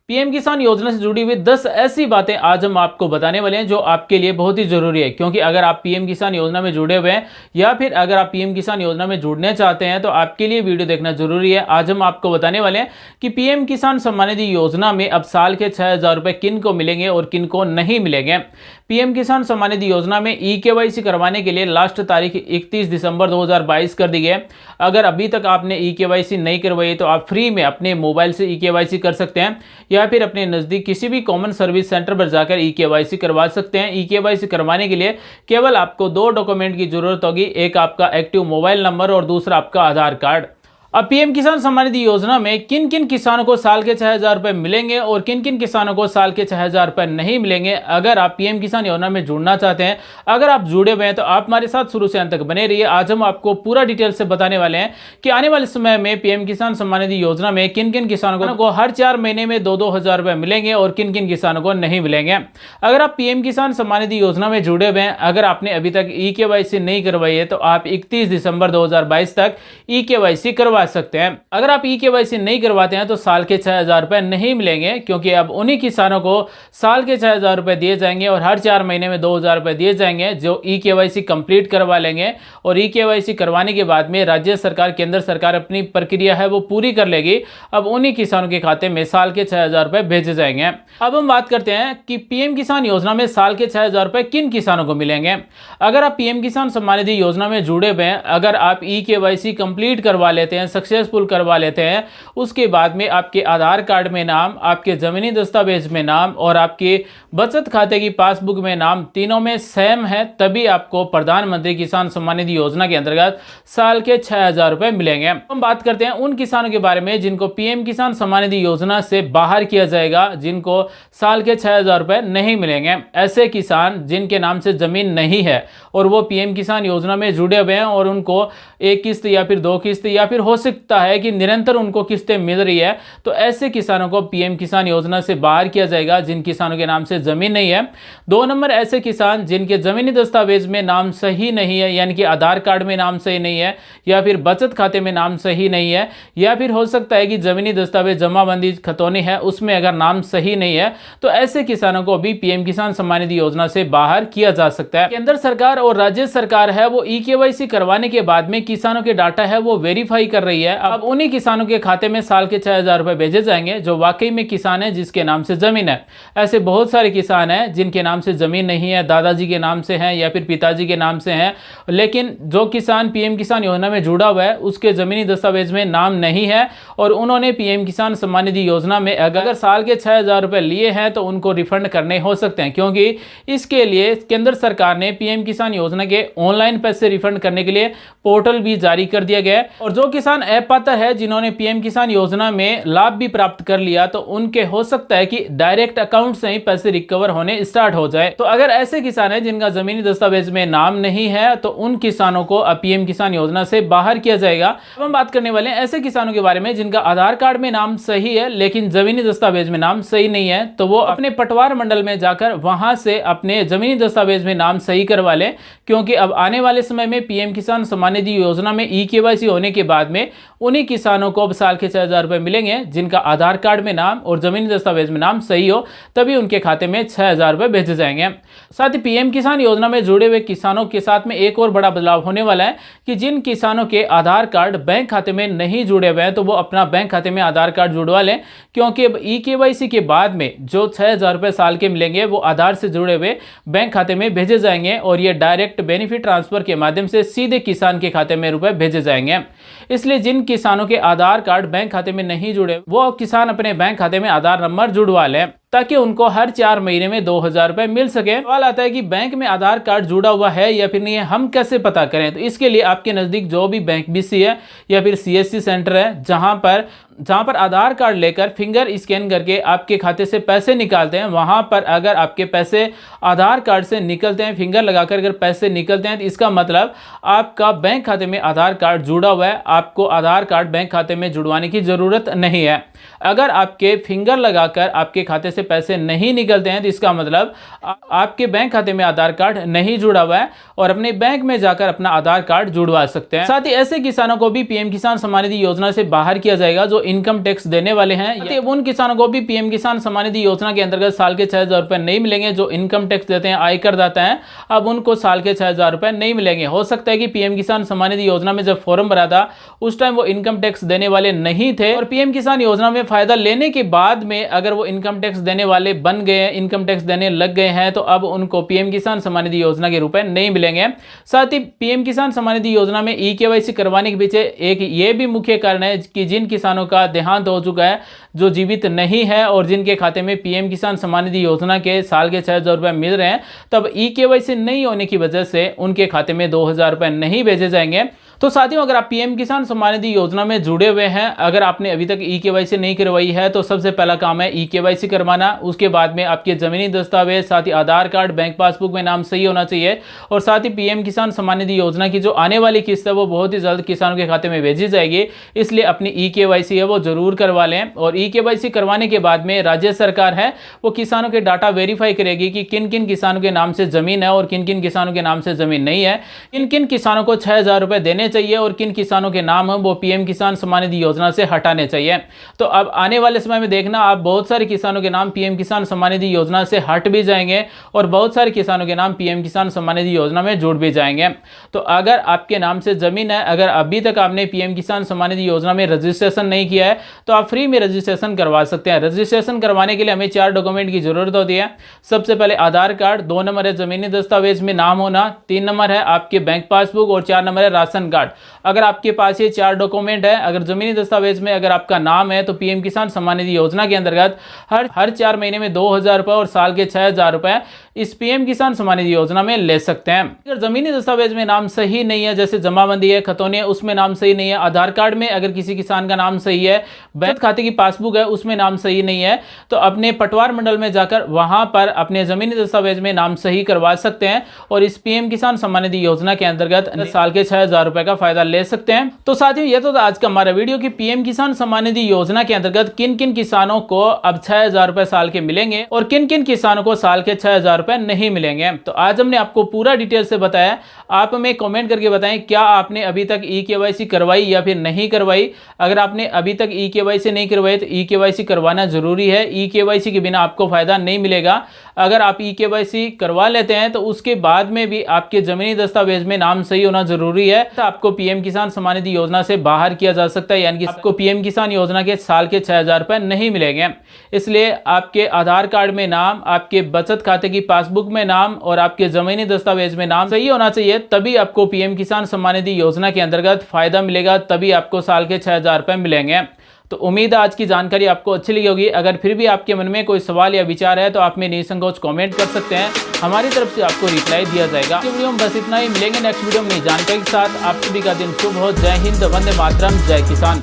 PM किसान योजना से जुड़ी हुई 10 ऐसी बातें आज हम आपको बताने वाले हैं जो आपके लिए बहुत ही जरूरी है, क्योंकि अगर आप पीएम किसान योजना में जुड़े हुए हैं या फिर अगर आप पीएम किसान योजना में जुड़ने चाहते हैं तो आपके लिए वीडियो देखना जरूरी है। आज हम आपको बताने वाले हैं कि पीएम किसान सम्मान निधि योजना में अब साल के 6,000 रुपए किन को मिलेंगे और किन को नहीं मिलेंगे। पीएम किसान सम्मान निधि योजना में ई-केवाईसी करवाने के लिए लास्ट तारीख 31 दिसंबर 2022 कर दी गई। अगर अभी तक आपने ई-केवाईसी नहीं करवाई तो आप फ्री में अपने मोबाइल से ई-केवाईसी कर सकते हैं या फिर अपने नज़दीक किसी भी कॉमन सर्विस सेंटर पर जाकर ई-केवाईसी करवा सकते हैं। ई-केवाईसी करवाने के लिए केवल आपको 2 डॉक्यूमेंट की जरूरत होगी, एक आपका एक्टिव मोबाइल नंबर और दूसरा आपका आधार कार्ड। अब पीएम किसान सम्मान निधि योजना में किन किन किसानों को साल के 6,000 रुपए मिलेंगे और किन किन किसानों को साल के 6,000 रुपए नहीं मिलेंगे। अगर आप पीएम किसान योजना में जुड़ना चाहते हैं, अगर आप जुड़े हुए हैं तो आप हमारे साथ शुरू से अंत तक बने रहिए। आज हम आपको पूरा डिटेल से बताने वाले हैं कि आने वाले समय में पीएम किसान सम्मान निधि योजना में किन किन किसानों को हर 4 महीने में 2-2 हज़ार रुपए मिलेंगे और किन किन किसानों को नहीं मिलेंगे। अगर आप पीएम किसान सम्मान निधि योजना में जुड़े हुए हैं, अगर आपने अभी तक ई-केवाईसी नहीं करवाई है तो आप 31 दिसंबर 2022 तक ई-केवाईसी करवा सकते हैं। अगर आप ई-केवाईसी नहीं करवाते हैं तो साल के 6,000 रुपए नहीं मिलेंगे, क्योंकि अब उन्हीं किसानों को साल के 6,000 रुपए दिए जाएंगे और हर 4 महीने में 2,000 रुपए दिए जाएंगे जो ई-केवाईसी कंप्लीट करवा लेंगे। और ई-केवाईसी करवाने के बाद में राज्य सरकार, केंद्र सरकार अपनी प्रक्रिया है वो पूरी कर लेगी। अब उन्हीं किसानों के खाते में साल के 6,000 रुपए भेजे जाएंगे। अब हम बात करते हैं कि पीएम किसान योजना में साल के 6,000 रुपए किन किसानों को मिलेंगे। अगर आप पीएम किसान सम्मान निधि योजना में जुड़े हुए हैं, अगर आप ई-केवाईसी कंप्लीट करवा लेते हैं, सक्सेसफुल करवा लेते हैं, उसके बाद में आपके आधार कार्ड में नाम, आपके जमीनी दस्तावेज में नाम और आपके बचत खाते की पासबुक में नाम तीनों में सेम है, तभी आपको प्रधानमंत्री किसान सम्मान निधि योजना के अंतर्गत साल के 6,000 रुपए मिलेंगे। हम बात करते हैं उन किसानों के बारे में जिनको पीएम किसान सम्मान निधि योजना से बाहर किया जाएगा, जिनको साल के 6,000 रुपए नहीं मिलेंगे। ऐसे किसान जिनके नाम से जमीन नहीं है और वो पीएम किसान योजना में जुड़े हुए हैं और उनको एक किस्त या फिर 2 किस्त या फिर हो सकता है कि निरंतर उनको किस्तें मिल रही है, तो ऐसे किसानों को पीएम किसान योजना से बाहर किया जाएगा जिन किसानों के नाम से जमीन नहीं है। 2 नंबर ऐसे किसान जिनके जमीनी दस्तावेज में नाम सही नहीं है, यानी कि आधार कार्ड में नाम सही नहीं है या फिर बचत खाते में नाम सही नहीं है, या फिर हो सकता है कि जमीनी दस्तावेज जमाबंदी खतौनी है उसमें अगर नाम सही नहीं है, तो ऐसे किसानों को भी पीएम किसान सम्मान निधि योजना से बाहर किया जा सकता है। केंद्र सरकार और राज्य सरकार है वो ई-केवाईसी करवाने के बाद में किसानों के डाटा है वो वेरीफाई कर रही है। अब उन्हीं किसानों के खाते में साल के 6,000 रुपए भेजे जाएंगे जो वाकई में किसान है, जिसके नाम से जमीन है। ऐसे बहुत सारे किसान हैं जिनके नाम से जमीन नहीं है, दादाजी के नाम से है या फिर पिताजी के नाम से है, लेकिन जो किसान पीएम किसान योजना में जुड़ा हुआ है उसके जमीनी दस्तावेज में नाम नहीं है और उन्होंने पीएम किसान सम्मान निधि योजना में अगर साल के 6,000 रुपए लिए हैं तो उनको रिफंड करने हो सकते हैं, क्योंकि इसके लिए केंद्र सरकार ने पीएम किसान योजना के ऑनलाइन पैसे रिफंड करने के लिए पोर्टल भी जारी कर दिया गया है। और जो किसान अपात्र है जिन्होंने पीएम किसान योजना में लाभ भी प्राप्त कर लिया, तो उनके हो सकता है कि डायरेक्ट अकाउंट से ही पैसे रिकवर होने स्टार्ट हो जाए। तो अगर ऐसे किसान है जिनका जमीनी दस्तावेज में नाम नहीं है तो उन किसानों को पीएम किसान योजना से बाहर किया जाएगा। अब हम बात करने वाले हैं ऐसे किसानों के बारे में जिनका आधार कार्ड में नाम सही है लेकिन जमीनी दस्तावेज में नाम सही नहीं है, तो वो अपने पटवार मंडल में जाकर वहां से अपने जमीनी दस्तावेज में नाम सही करवा लें, क्योंकि अब आने वाले समय में पीएम किसान सम्मान निधि योजना में ई-केवाईसी होने के बाद में उन्हीं किसानों को अब साल के 6,000 रुपए मिलेंगे जिनका आधार कार्ड में नाम और जमीनी दस्तावेज में नाम सही हो, तभी उनके खाते में 6,000 रुपए भेजे जाएंगे। साथ ही पीएम किसान योजना में जुड़े हुए किसानों के साथ में एक और बड़ा बदलाव होने वाला है कि जिन किसानों के आधार कार्ड बैंक खाते में नहीं जुड़े हुए हैं तो वो अपना बैंक खाते में आधार कार्ड जुड़वा लें, क्योंकि अब ई-केवाईसी के बाद में जो 6,000 रुपए साल के मिलेंगे वो आधार से जुड़े हुए बैंक खाते में भेजे जाएंगे और ये डायरेक्ट बेनिफिट ट्रांसफर के माध्यम से सीधे किसान के खाते में रुपए भेजे जाएंगे। इसलिए जिन किसानों के आधार कार्ड बैंक खाते में नहीं जुड़े वो किसान अपने बैंक खाते में आधार नंबर जुड़वा लें ताकि उनको हर 4 महीने में 2,000 रुपए मिल सके। सवाल आता है कि बैंक में आधार कार्ड जुड़ा हुआ है या फिर नहीं है, हम कैसे पता करें? तो इसके लिए आपके नजदीक जो भी बैंक बीसी है या फिर सीएससी सेंटर है जहां पर आधार कार्ड लेकर फिंगर स्कैन करके आपके खाते से पैसे निकालते हैं, वहां पर अगर आपके पैसे आधार कार्ड से निकलते हैं, फिंगर लगाकर अगर पैसे निकलते हैं, तो इसका मतलब आपका बैंक खाते में आधार कार्ड जुड़ा हुआ है, आपको आधार कार्ड बैंक खाते में जुड़वाने की जरूरत नहीं है। अगर आपके फिंगर लगाकर आपके खाते से पैसे नहीं निकलते हैं तो इसका मतलब आपके बैंक खाते में आधार कार्ड नहीं जुड़ा हुआ है और अपने बैंक में जाकर अपना आधार कार्ड जुड़वा सकते हैं। साथ ही ऐसे किसानों को भी पीएम किसान सम्मान निधि योजना से बाहर किया जाएगा जो इनकम टैक्स देने वाले हैं। उन किसानों को भी पीएम किसान सम्मान निधि योजना के अंतर्गत साल के 6,000 रुपए नहीं मिलेंगे। जो इनकम टैक्स देते हैं, आयकर दाता हैं, अब उनको साल के 6,000 रुपए नहीं मिलेंगे। हो सकता है कि पीएम किसान सम्मान निधि योजना में जब फॉर्म भरा था उस टाइम वो इनकम टैक्स देने वाले नहीं थे और पीएम किसान योजना में फायदा लेने के बाद में अगर वो इनकम टैक्स देने वाले बन गए, इनकम टैक्स देने लग गए हैं, तो अब उनको पीएम किसान सम्मान निधि योजना के रुपए नहीं मिलेंगे। साथ ही पीएम किसान सम्मान निधि योजना में ई-केवाईसी करवाने के पीछे एक ये भी मुख्य कारण है कि जिन किसानों का देहांत हो चुका है, जो जीवित नहीं है और जिनके खाते में पीएम किसान सम्मान निधि योजना के साल के 6,000 रुपए मिल रहे हैं, तब ई-केवाईसी नहीं होने की वजह से उनके खाते में 2,000 रुपए नहीं भेजे जाएंगे। तो साथियों, अगर आप पीएम किसान सम्मान निधि योजना में जुड़े हुए हैं, अगर आपने अभी तक ई-केवाईसी नहीं करवाई है तो सबसे पहला काम है ई-केवाईसी करवाना। उसके बाद में आपके जमीनी दस्तावेज, साथ ही आधार कार्ड, बैंक पासबुक में नाम सही होना चाहिए और साथ ही पीएम किसान सम्मान निधि योजना की जो आने वाली किस्त है वो बहुत ही जल्द किसानों के खाते में भेजी जाएगी, इसलिए अपनी ई-केवाईसी है वो जरूर करवा लें। और ई-केवाईसी करवाने के बाद में राज्य सरकार है वो किसानों के डाटा वेरीफाई करेगी कि किन किन किसानों के नाम से जमीन है और किन किन किसानों के नाम से जमीन नहीं है, किन किन किसानों को 6,000 रुपए देने चाहिए और किन किसानों के नाम है वो पीएम किसान सम्मान निधि योजना से हटाने चाहिए। तो अब आने वाले समय में देखना, आप बहुत सारे किसानों के नाम पीएम किसान सम्मान निधि योजना से हट भी जाएंगे और बहुत सारे किसानों के नाम पीएम किसान सम्मान निधि योजना में जुड़ भी जाएंगे। तो अगर आपके नाम से जमीन है, अगर अभी तक आपने पीएम किसान सम्मान निधि योजना में रजिस्ट्रेशन नहीं किया है तो आप फ्री में रजिस्ट्रेशन करवा सकते हैं। रजिस्ट्रेशन करवाने के लिए हमें 4 डॉक्यूमेंट की जरूरत होती है। सबसे पहले आधार कार्ड, 2 नंबर है जमीनी दस्तावेज में नाम होना, 3 नंबर है आपके बैंक पासबुक और 4 नंबर है राशन कार्ड। अगर आपके पास ये 4 डॉक्यूमेंट है, अगर जमीनी दस्तावेज में अगर आपका नाम है तो पीएम किसान सम्मान निधि योजना के अंतर्गत हर 4 महीने में 2,000 रुपए और साल के 6,000 रुपए इस पीएम किसान सम्मान निधि योजना में ले सकते हैं। अगर जमीनी दस्तावेज में नाम सही नहीं है, जैसे जमाबंदी है, खतौनी है, उसमें नाम सही नहीं है, आधार कार्ड में अगर किसी किसान का नाम सही है, बैंक खाते की पासबुक है उसमें नाम सही नहीं है, तो अपने पटवार मंडल में जाकर वहां पर अपने जमीनी दस्तावेज में नाम सही करवा सकते हैं और इस पीएम किसान सम्मान निधि योजना के अंतर्गत साल के 6,000 रुपए का फायदा ले सकते हैं। तो साथियों, ये तो था आज का हमारा वीडियो कि पीएम किसान सम्मान निधि योजना के अंतर्गत किन किन किसानों को अब 6,000 रुपए साल के मिलेंगे और किन किन किसानों को साल के 6,000 रुपए नहीं मिलेंगे। तो आज हमने आपको पूरा डिटेल से बताया। आप हमें कमेंट करके बताएं क्या आपने अभी तक ई-केवाईसी करवाई या फिर नहीं करवाई। अगर आपने अभी तक ई-केवाईसी नहीं करवाई तो ई-केवाईसी करवाना जरूरी है। ई-केवाईसी के बिना आपको फायदा नहीं मिलेगा। अगर आप ई-केवाईसी करवा लेते हैं तो उसके बाद में भी आपके जमीनी दस्तावेज में नाम सही होना जरूरी है, तो आपको पीएम किसान सम्मान निधि योजना से बाहर किया जा सकता है, यानी कि आपको पीएम किसान योजना के साल के 6,000 रुपए नहीं मिलेंगे। इसलिए आपके आधार कार्ड में नाम, आपके बचत खाते की पासबुक में नाम और आपके जमीनी दस्तावेज में नाम सही होना चाहिए, तभी आपको पीएम किसान सम्मान निधि योजना के अंतर्गत फायदा मिलेगा, तभी आपको साल के 6,000 रुपए मिलेंगे। तो उम्मीद है आज की जानकारी आपको अच्छी लगी होगी। अगर फिर भी आपके मन में कोई सवाल या विचार है तो आप में निसंकोच कमेंट कर सकते हैं, हमारी तरफ से आपको रिप्लाई दिया जाएगा। वीडियो में बस इतना ही, मिलेंगे नेक्स्ट वीडियो में नई जानकारी के साथ। आप सभी का दिन शुभ हो। जय हिंद, वंदे मातरम, जय किसान।